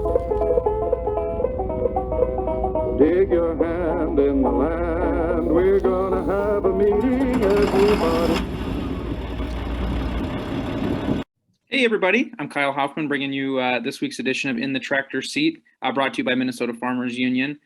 Dig your hand in the land. We're gonna have a meeting, everybody. Hey everybody, I'm Kyle Hoffman bringing you this week's edition of In the Tractor Seat, brought to you by Minnesota Farmers Union.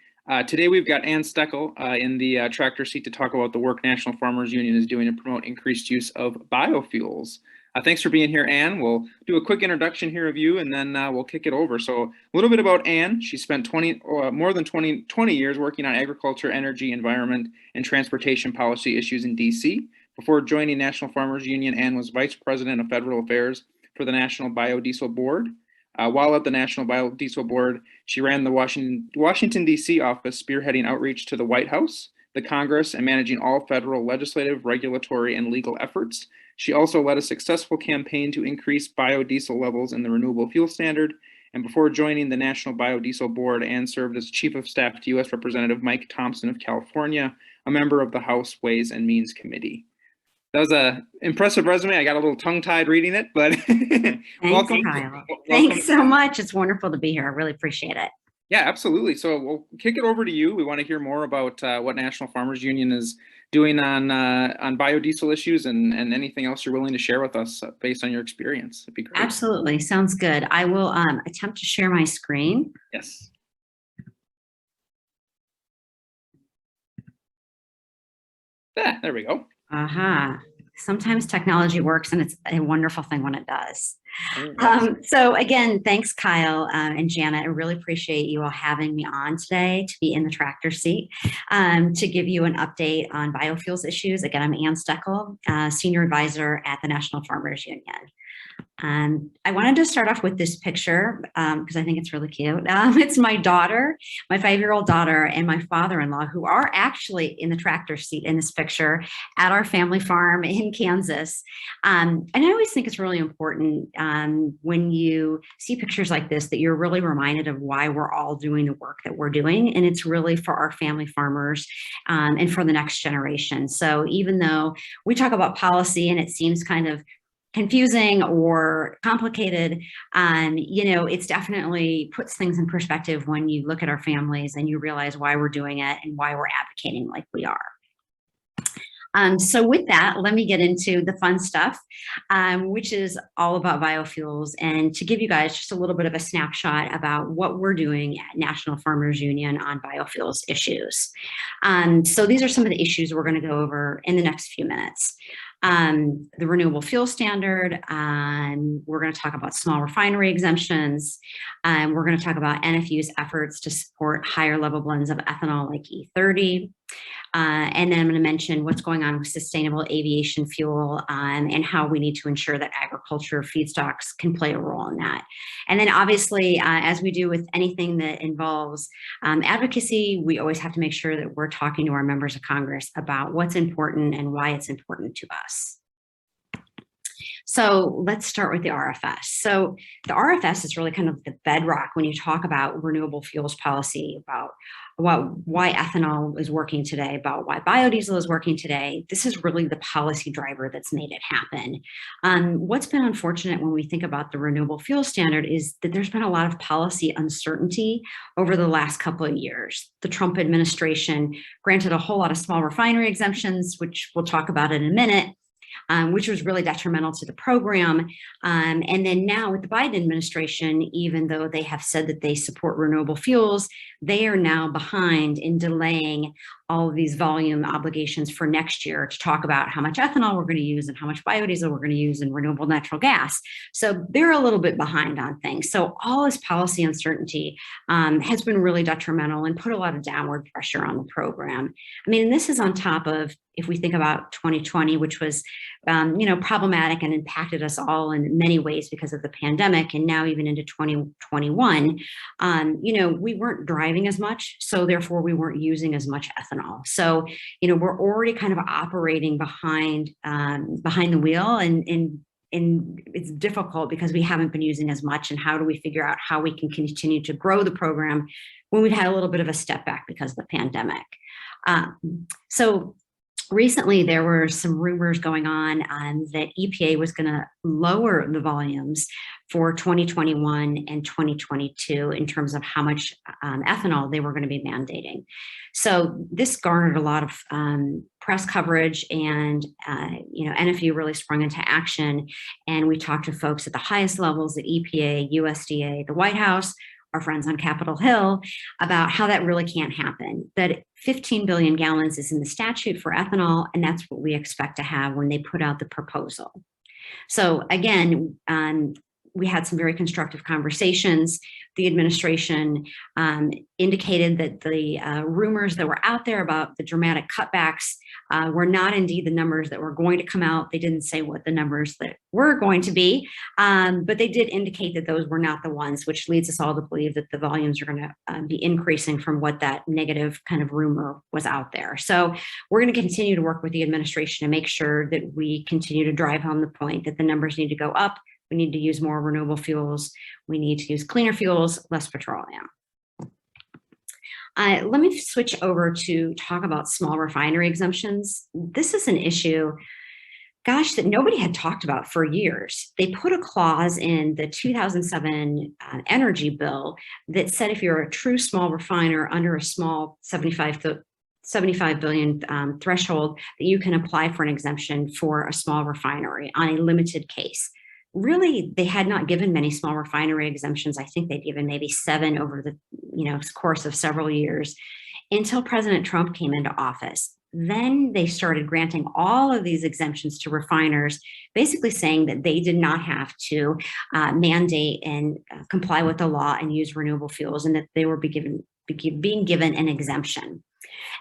Today we've got Anne Steckel in the tractor seat to talk about the work National Farmers Union is doing to promote increased use of biofuels. Thanks for being here, Anne. We'll do a quick introduction here of you, and then we'll kick it over. So a little bit about Anne. She spent more than 20 years working on agriculture, energy, environment, and transportation policy issues in D.C. Before joining National Farmers Union, Anne was Vice President of Federal Affairs for the National Biodiesel Board. While at the National Biodiesel Board, she ran the Washington, D.C. office, spearheading outreach to the White House, the Congress, and managing all federal legislative, regulatory, and legal efforts. She also led a successful campaign to increase biodiesel levels in the Renewable Fuel Standard. And before joining the National Biodiesel Board, Anne served as Chief of Staff to U.S. Representative Mike Thompson of California, a member of the House Ways and Means Committee. That was an impressive resume. I got a little tongue-tied reading it, but welcome. Kyle. Thanks so much. It's wonderful to be here. I really appreciate it. Yeah, absolutely. So we'll kick it over to you. We want to hear more about what National Farmers Union is doing on biodiesel issues and anything else you're willing to share with us based on your experience. It'd be great. Absolutely. Sounds good. I will attempt to share my screen. Yes. Yeah, there we go. Sometimes technology works, and it's a wonderful thing when it does. So again, thanks, Kyle and Janet. I really appreciate you all having me on today to be in the tractor seat to give you an update on biofuels issues. Again, I'm Anne Steckel, Senior Advisor at the National Farmers Union. I wanted to start off with this picture because I think it's really cute. It's my daughter, my 5-year-old daughter, and my father-in-law, who are actually in the tractor seat in this picture at our family farm in Kansas. And I always think it's really important when you see pictures like this that you're really reminded of why we're all doing the work that we're doing. And it's really for our family farmers and for the next generation. So even though we talk about policy and it seems kind of confusing or complicated, it's definitely puts things in perspective when you look at our families and you realize why we're doing it and why we're advocating like we are. So with that, let me get into the fun stuff, which is all about biofuels, and to give you guys just a little bit of a snapshot about what we're doing at National Farmers Union on biofuels issues. So these are some of the issues we're going to go over in the next few minutes. The Renewable Fuel Standard, we're going to talk about small refinery exemptions, we're going to talk about NFU's efforts to support higher level blends of ethanol like E30, and then I'm going to mention what's going on with sustainable aviation fuel and how we need to ensure that agriculture feedstocks can play a role in that. And then obviously, as we do with anything that involves advocacy, we always have to make sure that we're talking to our members of Congress about what's important and why it's important to us. So let's start with the RFS. So the RFS is really kind of the bedrock when you talk about renewable fuels policy, about why ethanol is working today, about why biodiesel is working today. This is really the policy driver that's made it happen. What's been unfortunate when we think about the Renewable Fuel Standard is that there's been a lot of policy uncertainty over the last couple of years. The Trump administration granted a whole lot of small refinery exemptions, which we'll talk about in a minute, which was really detrimental to the program. And then now with the Biden administration, even though they have said that they support renewable fuels, they are now behind in delaying all of these volume obligations for next year to talk about how much ethanol we're going to use and how much biodiesel we're going to use and renewable natural gas. So they're a little bit behind on things. So all this policy uncertainty has been really detrimental and put a lot of downward pressure on the program. I mean, this is on top of, if we think about 2020, which was, problematic and impacted us all in many ways because of the pandemic, and now even into 2021, we weren't driving as much, so therefore we weren't using as much ethanol. So, we're already kind of operating behind the wheel, and it's difficult because we haven't been using as much. And how do we figure out how we can continue to grow the program when we've had a little bit of a step back because of the pandemic? So recently there were some rumors going on that EPA was going to lower the volumes for 2021 and 2022 in terms of how much ethanol they were going to be mandating. So this garnered a lot of press coverage, and NFU really sprung into action. And we talked to folks at the highest levels at EPA, USDA, the White House, our friends on Capitol Hill, about how that really can't happen, that 15 billion gallons is in the statute for ethanol, and that's what we expect to have when they put out the proposal. So again, we had some very constructive conversations. The administration indicated that the rumors that were out there about the dramatic cutbacks were not indeed the numbers that were going to come out. They didn't say what the numbers that were going to be, but they did indicate that those were not the ones, which leads us all to believe that the volumes are going to be increasing from what that negative kind of rumor was out there. So we're going to continue to work with the administration to make sure that we continue to drive home the point that the numbers need to go up. We need to use more renewable fuels. We need to use cleaner fuels, less petroleum. Let me switch over to talk about small refinery exemptions. This is an issue, gosh, that nobody had talked about for years. They put a clause in the 2007 energy bill that said if you're a true small refiner under a small 75 billion threshold, that you can apply for an exemption for a small refinery on a limited case. Really, they had not given many small refinery exemptions. I think they'd given maybe 7 over the course of several years until President Trump came into office. Then they started granting all of these exemptions to refiners, basically saying that they did not have to mandate and comply with the law and use renewable fuels, and that they were being given an exemption.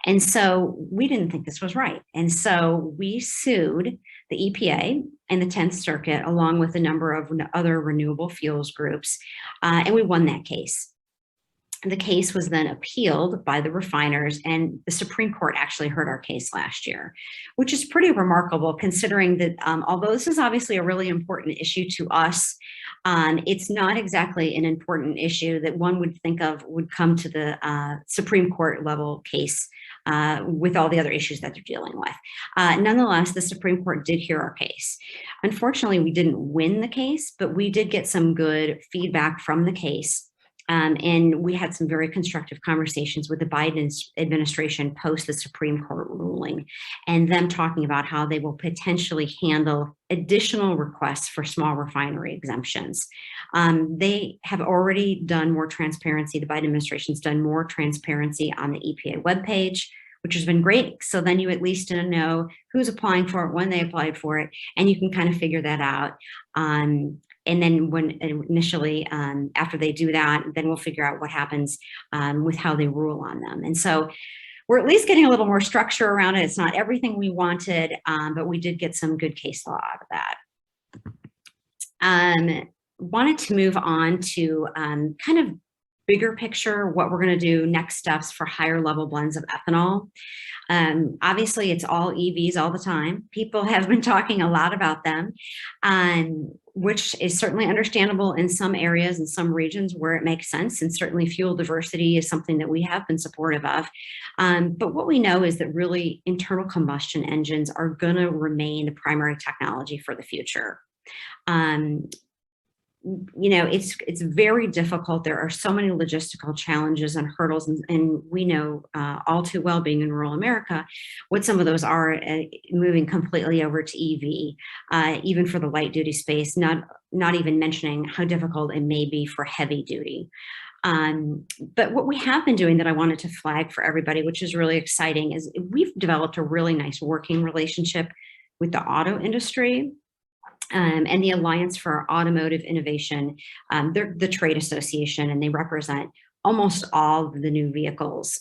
And so we didn't think this was right. And so we sued the EPA and the 10th Circuit, along with a number of other renewable fuels groups, and we won that case. The case was then appealed by the refiners, and the Supreme Court actually heard our case last year, which is pretty remarkable considering that although this is obviously a really important issue to us, it's not exactly an important issue that one would think of would come to the Supreme Court level case with all the other issues that they're dealing with. Nonetheless, the Supreme Court did hear our case. Unfortunately, we didn't win the case, but we did get some good feedback from the case. And we had some very constructive conversations with the Biden administration post the Supreme Court ruling, and them talking about how they will potentially handle additional requests for small refinery exemptions. They have already done more transparency. The Biden administration's done more transparency on the EPA webpage, which has been great. So then you at least know who's applying for it, when they applied for it, and you can kind of figure that out. And then when initially, after they do that, then we'll figure out what happens with how they rule on them. And so we're at least getting a little more structure around it. It's not everything we wanted, but we did get some good case law out of that. Wanted to move on to kind of bigger picture, what we're going to do next steps for higher level blends of ethanol. Obviously, it's all EVs all the time. People have been talking a lot about them, which is certainly understandable in some areas and some regions where it makes sense. And certainly fuel diversity is something that we have been supportive of. But what we know is that really internal combustion engines are going to remain the primary technology for the future. It's very difficult. There are so many logistical challenges and hurdles, and we know all too well, being in rural America, what some of those are, moving completely over to EV, even for the light duty space, not even mentioning how difficult it may be for heavy duty. But what we have been doing that I wanted to flag for everybody, which is really exciting, is we've developed a really nice working relationship with the auto industry. And the Alliance for Automotive Innovation. They're the trade association, and they represent almost all of the new vehicles.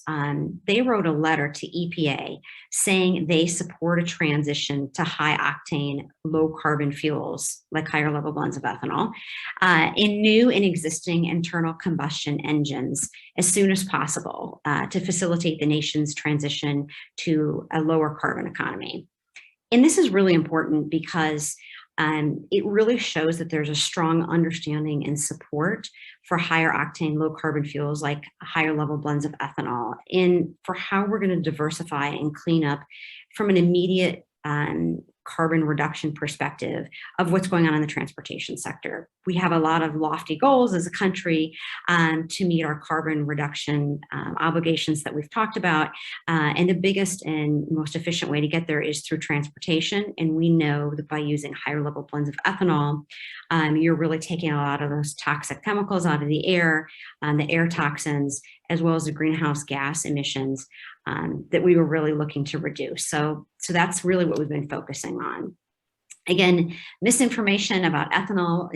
They wrote a letter to EPA saying they support a transition to high octane, low carbon fuels, like higher level blends of ethanol, in new and existing internal combustion engines as soon as possible to facilitate the nation's transition to a lower carbon economy. And this is really important because it really shows that there's a strong understanding and support for higher octane, low carbon fuels like higher level blends of ethanol, in for how we're going to diversify and clean up from an immediate carbon reduction perspective of what's going on in the transportation sector. We have a lot of lofty goals as a country to meet our carbon reduction obligations that we've talked about. And the biggest and most efficient way to get there is through transportation. And we know that by using higher level blends of ethanol, you're really taking a lot of those toxic chemicals out of the air toxins, as well as the greenhouse gas emissions that we were really looking to reduce. So that's really what we've been focusing on. Again, misinformation about ethanol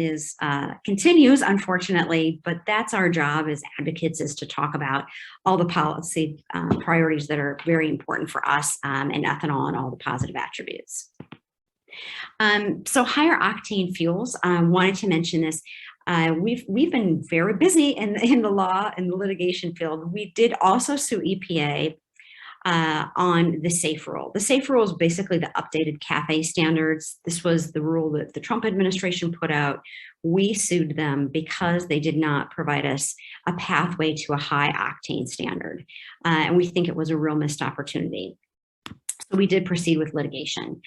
continues, unfortunately, but that's our job as advocates, is to talk about all the policy priorities that are very important for us and ethanol and all the positive attributes. So higher octane fuels, wanted to mention this. We've been very busy in the law and the litigation field. We did also sue EPA on the SAFE rule. The SAFE rule is basically the updated CAFE standards. This was the rule that the Trump administration put out. We sued them because they did not provide us a pathway to a high octane standard. And we think it was a real missed opportunity. So we did proceed with litigation.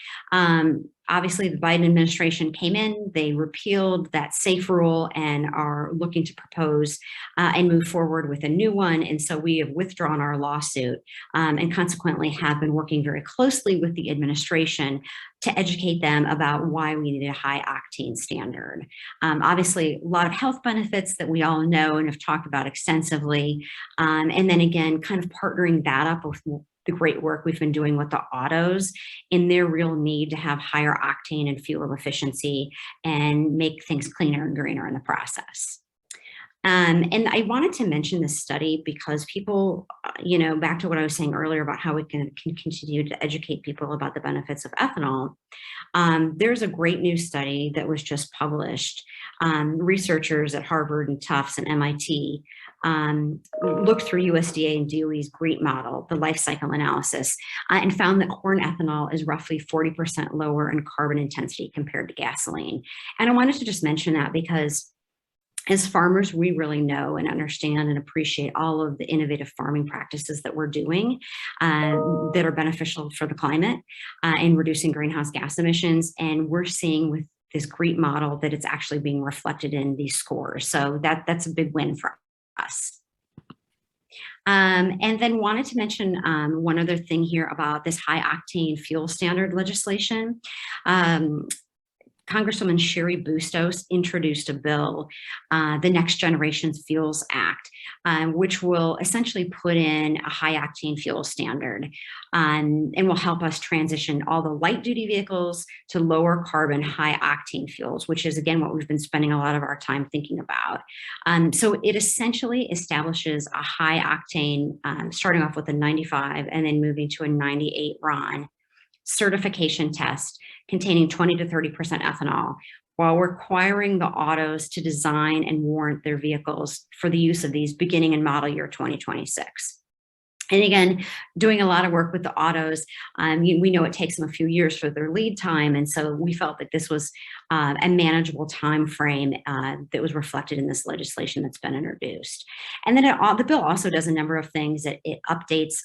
Obviously, the Biden administration came in, they repealed that SAFE rule and are looking to propose and move forward with a new one. And so we have withdrawn our lawsuit and consequently have been working very closely with the administration to educate them about why we needed a high octane standard. Obviously, a lot of health benefits that we all know and have talked about extensively. And then again, kind of partnering that up with the great work we've been doing with the autos in their real need to have higher octane and fuel efficiency and make things cleaner and greener in the process. And I wanted to mention this study because people, back to what I was saying earlier about how we can continue to educate people about the benefits of ethanol. There's a great new study that was just published. Researchers at Harvard and Tufts and MIT looked through USDA and DOE's GREET model, the life cycle analysis, and found that corn ethanol is roughly 40% lower in carbon intensity compared to gasoline. And I wanted to just mention that because as farmers, we really know and understand and appreciate all of the innovative farming practices that we're doing that are beneficial for the climate and reducing greenhouse gas emissions. And we're seeing with this GREET model that it's actually being reflected in these scores. So that's a big win for us. And then wanted to mention one other thing here about this high octane fuel standard legislation. Congresswoman Sherry Bustos introduced a bill, the Next Generation Fuels Act, which will essentially put in a high octane fuel standard and will help us transition all the light duty vehicles to lower carbon, high octane fuels, which is again what we've been spending a lot of our time thinking about. So it essentially establishes a high octane, starting off with a 95 and then moving to a 98 RON certification test containing 20 to 30% ethanol, while requiring the autos to design and warrant their vehicles for the use of these beginning in model year 2026. And again, doing a lot of work with the autos, we know it takes them a few years for their lead time. And so we felt that this was a manageable time frame that was reflected in this legislation that's been introduced. And then the bill also does a number of things. It updates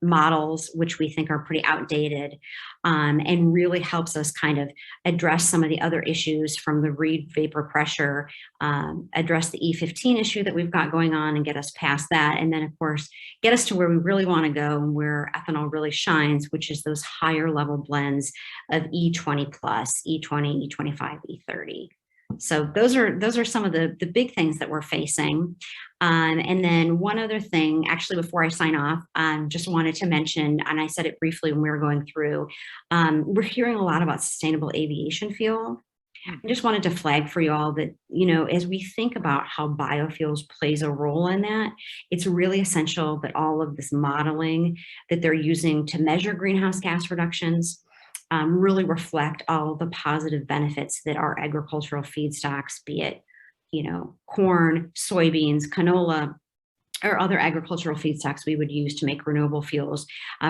models, which we think are pretty outdated, and really helps us kind of address some of the other issues from the Reid vapor pressure, address the E15 issue that we've got going on and get us past that. And then, of course, get us to where we really want to go and where ethanol really shines, which is those higher level blends of E20 plus, E20, E25, E30. So those are some of the big things that we're facing. And then one other thing, actually, before I sign off, just wanted to mention, and I said it briefly when we were going through, we're hearing a lot about sustainable aviation fuel. I just wanted to flag for you all that, as we think about how biofuels plays a role in that, it's really essential that all of this modeling that they're using to measure greenhouse gas reductions really reflect all the positive benefits that our agricultural feedstocks, be it, corn, soybeans, canola, or other agricultural feedstocks we would use to make renewable fuels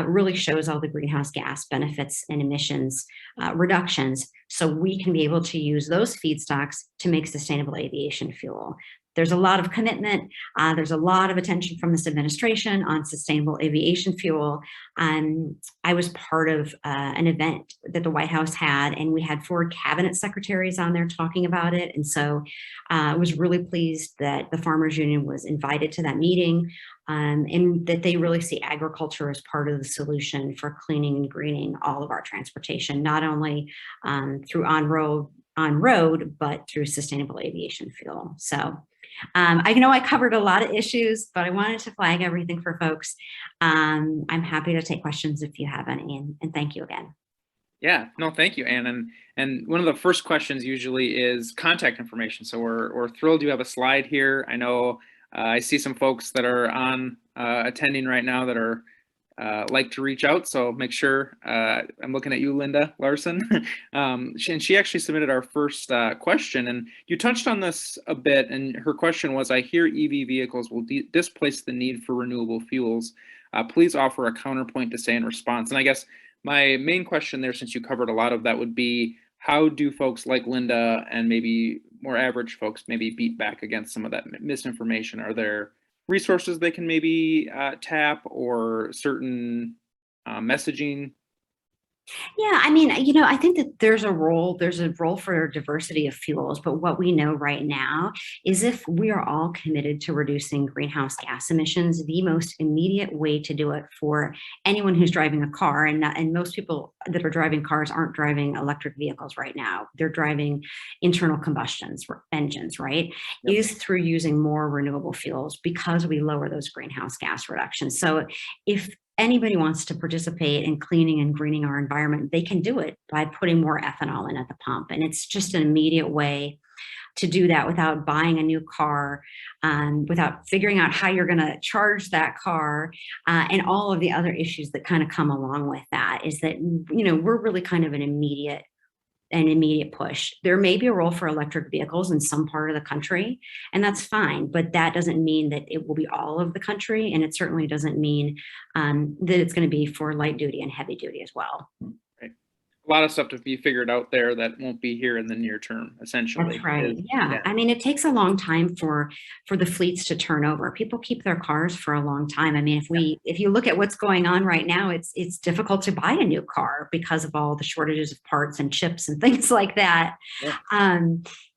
really shows all the greenhouse gas benefits and emissions reductions. So we can be able to use those feedstocks to make sustainable aviation fuel. There's a lot of commitment. There's a lot of attention from this administration on sustainable aviation fuel. I was part of an event that the White House had, and we had 4 cabinet secretaries on there talking about it. And so I was really pleased that the Farmers Union was invited to that meeting, and that they really see agriculture as part of the solution for cleaning and greening all of our transportation, not only through on-road, but through sustainable aviation fuel. So I know I covered a lot of issues, but I wanted to flag everything for folks. I'm happy to take questions if you have any, and thank you again. Yeah, no, thank you, Anne. And one of the first questions usually is contact information. So we're thrilled you have a slide here. I know I see some folks that are on attending right now that are like to reach out. So make sure, I'm looking at you, Linda Larson. And she actually submitted our first question, and you touched on this a bit. And her question was, I hear EV vehicles will displace the need for renewable fuels. Please offer a counterpoint to say in response. And I guess my main question there, since you covered a lot of that, would be, how do folks like Linda and maybe more average folks maybe beat back against some of that misinformation? Are there resources they can maybe tap, or certain messaging? Yeah, I mean, I think that there's a role for diversity of fuels, but what we know right now is if we are all committed to reducing greenhouse gas emissions, the most immediate way to do it for anyone who's driving a car, and most people that are driving cars aren't driving electric vehicles right now, they're driving internal combustion engines, right? Yep. Is through using more renewable fuels, because we lower those greenhouse gas reductions. So if anybody wants to participate in cleaning and greening our environment, they can do it by putting more ethanol in at the pump. And it's just an immediate way to do that without buying a new car, without figuring out how you're going to charge that car, and all of the other issues that kind of come along with that. Is that, we're really kind of an immediate push. There may be a role for electric vehicles in some part of the country, and that's fine, but that doesn't mean that it will be all of the country, and it certainly doesn't mean that it's going to be for light duty and heavy duty as well. Right. A lot of stuff to be figured out there that won't be here in the near term, essentially. That's right. Yeah. I mean, it takes a long time for the fleets to turn over. People keep their cars for a long time. I mean, if you look at what's going on right now, it's difficult to buy a new car because of all the shortages of parts and chips and things like that. Yeah.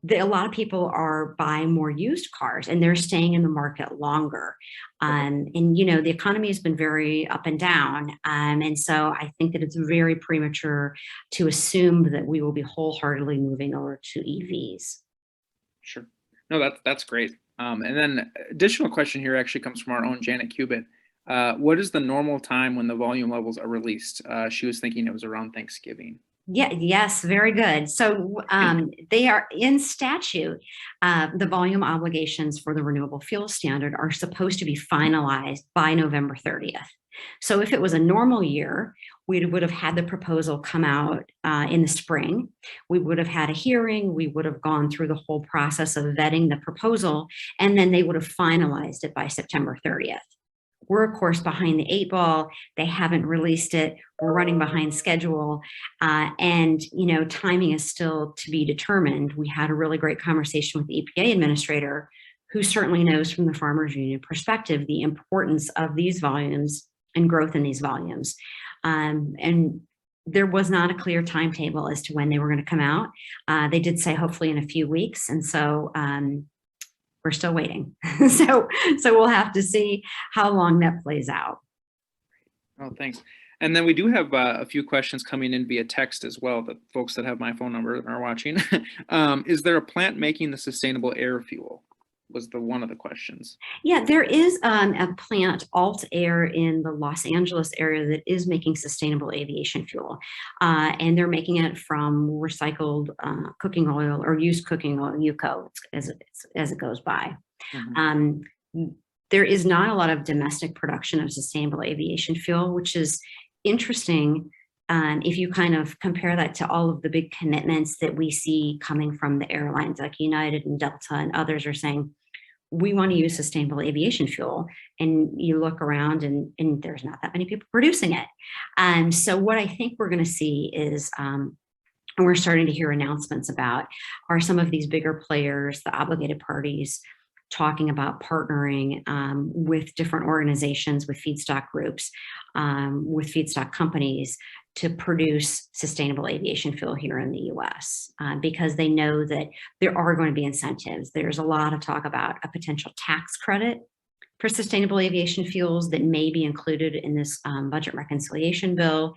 A lot of people are buying more used cars, and they're staying in the market longer. And the economy has been very up and down. And so I think that it's very premature to assume that we will be wholeheartedly moving over to EVs. Sure. No, that's great. And then additional question here actually comes from our own Janet Cubitt. What is the normal time when the volume levels are released? She was thinking it was around Thanksgiving. Yeah, yes, very good. So they are in statute. The volume obligations for the renewable fuel standard are supposed to be finalized by November 30th. So if it was a normal year, we would have had the proposal come out in the spring. We would have had a hearing. We would have gone through the whole process of vetting the proposal, and then they would have finalized it by September 30th. We're, of course, behind the 8 ball. They haven't released it. We're running behind schedule. And timing is still to be determined. We had a really great conversation with the EPA administrator, who certainly knows from the Farmers Union perspective the importance of these volumes and growth in these volumes. And there was not a clear timetable as to when they were going to come out. They did say hopefully in a few weeks. And so we're still waiting. So we'll have to see how long that plays out. Oh, thanks. And then we do have a few questions coming in via text as well, that folks that have my phone number and are watching. Is there a plant making the sustainable air fuel? Was one of the questions. Yeah, there is a plant, Alt Air, in the Los Angeles area that is making sustainable aviation fuel. And they're making it from recycled cooking oil or used cooking oil, UCO, as it goes by. Mm-hmm. There is not a lot of domestic production of sustainable aviation fuel, which is interesting. If you kind of compare that to all of the big commitments that we see coming from the airlines like United and Delta and others are saying, we want to use sustainable aviation fuel, and you look around and there's not that many people producing it. So what I think we're going to see is, and we're starting to hear announcements about, are some of these bigger players, the obligated parties, talking about partnering with different organizations, with feedstock groups, with feedstock companies to produce sustainable aviation fuel here in the US, because they know that there are going to be incentives. There's a lot of talk about a potential tax credit for sustainable aviation fuels that may be included in this budget reconciliation bill,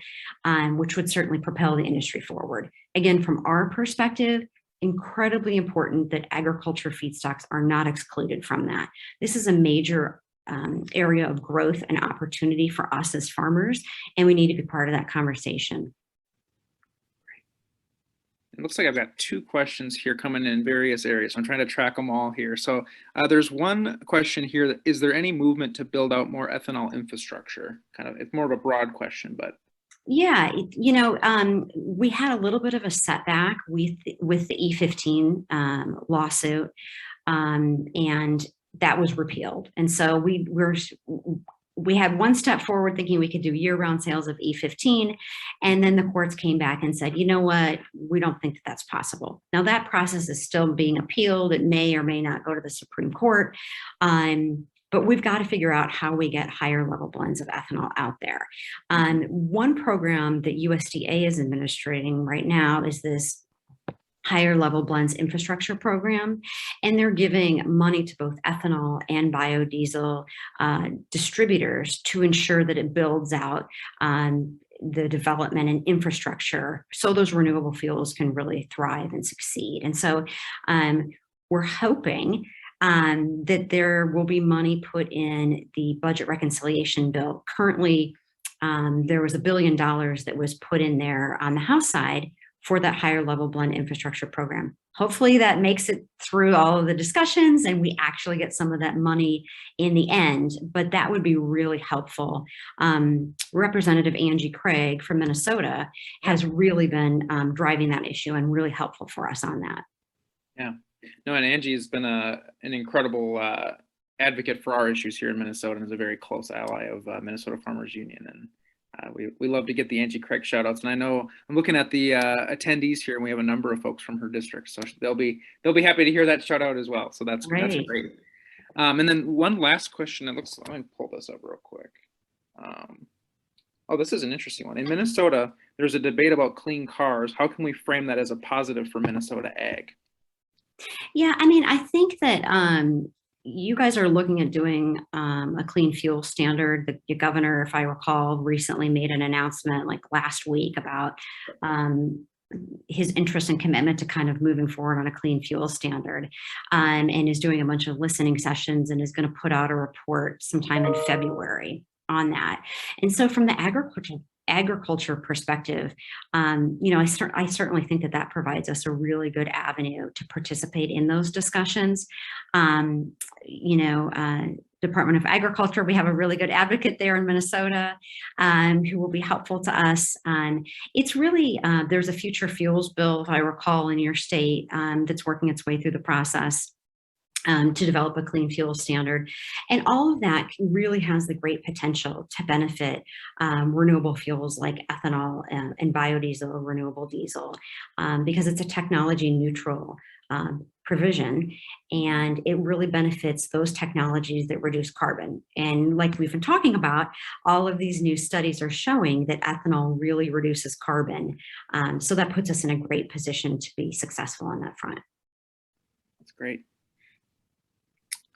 which would certainly propel the industry forward. Again, from our perspective, incredibly important that agriculture feedstocks are not excluded from that. This is a major area of growth and opportunity for us as farmers, and we need to be part of that conversation. It looks like I've got 2 questions here coming in various areas. So I'm trying to track them all here. So there's one question here that, is there any movement to build out more ethanol infrastructure? It's more of a broad question, but. Yeah, we had a little bit of a setback with the E15 lawsuit, and that was repealed. And so we had one step forward thinking we could do year-round sales of E15, and then the courts came back and said, you know what, we don't think that that's possible. Now that process is still being appealed. It may or may not go to the Supreme Court. But we've got to figure out how we get higher level blends of ethanol out there. One program that USDA is administrating right now is this higher level blends infrastructure program, and they're giving money to both ethanol and biodiesel distributors to ensure that it builds out the development and infrastructure so those renewable fuels can really thrive and succeed. And so we're hoping that there will be money put in the budget reconciliation bill. Currently, there was $1 billion that was put in there on the House side for that higher level blend infrastructure program. Hopefully that makes it through all of the discussions and we actually get some of that money in the end, but that would be really helpful. Representative Angie Craig from Minnesota has really been driving that issue and really helpful for us on that. Yeah. No, and Angie has been an incredible advocate for our issues here in Minnesota and is a very close ally of Minnesota Farmers Union. And we love to get the Angie Craig shout outs. And I know I'm looking at the attendees here, and we have a number of folks from her district. So they'll be happy to hear that shout out as well. So that's great. And then one last question. Let me pull this up real quick. Oh, this is an interesting one. In Minnesota, there's a debate about clean cars. How can we frame that as a positive for Minnesota ag? Yeah, I mean, I think that you guys are looking at doing a clean fuel standard. The governor, if I recall, recently made an announcement like last week about his interest and commitment to kind of moving forward on a clean fuel standard, and is doing a bunch of listening sessions and is going to put out a report sometime in February on that. And so from the agriculture perspective, I certainly think that provides us a really good avenue to participate in those discussions. Department of Agriculture, we have a really good advocate there in Minnesota who will be helpful to us. It's really, there's a future fuels bill, if I recall, in your state that's working its way through the process to develop a clean fuel standard. And all of that really has the great potential to benefit renewable fuels like ethanol and biodiesel or renewable diesel, because it's a technology neutral provision, and it really benefits those technologies that reduce carbon. And like we've been talking about, all of these new studies are showing that ethanol really reduces carbon. So that puts us in a great position to be successful on that front. That's great.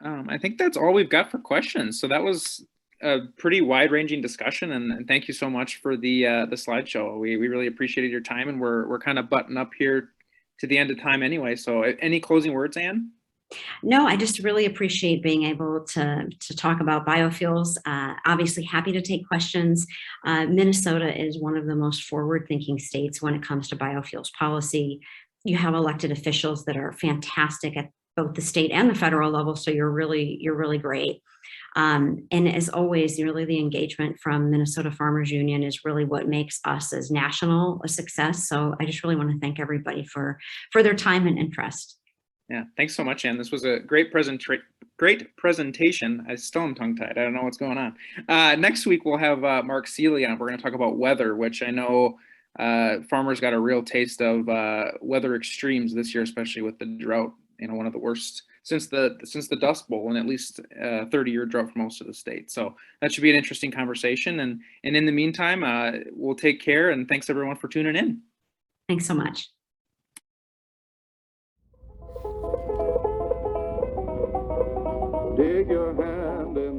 I think that's all we've got for questions. So that was a pretty wide-ranging discussion, and thank you so much for the slideshow. We really appreciated your time, and we're kind of butting up here to the end of time anyway. So any closing words, Anne? No, I just really appreciate being able to talk about biofuels. Obviously happy to take questions. Minnesota is one of the most forward-thinking states when it comes to biofuels policy. You have elected officials that are fantastic at both the state and the federal level, so you're really great. And as always, really the engagement from Minnesota Farmers Union is really what makes us as national a success. So I just really want to thank everybody for their time and interest. Yeah, thanks so much, Anne. This was a great Great presentation. I still am tongue-tied. I don't know what's going on. Next week, we'll have Mark Seeley on. We're going to talk about weather, which I know farmers got a real taste of weather extremes this year, especially with the drought. One of the worst since the Dust Bowl, and at least 30-year drought for most of the state. So that should be an interesting conversation. And in the meantime, we'll take care. And thanks everyone for tuning in. Thanks so much. Dig your hand in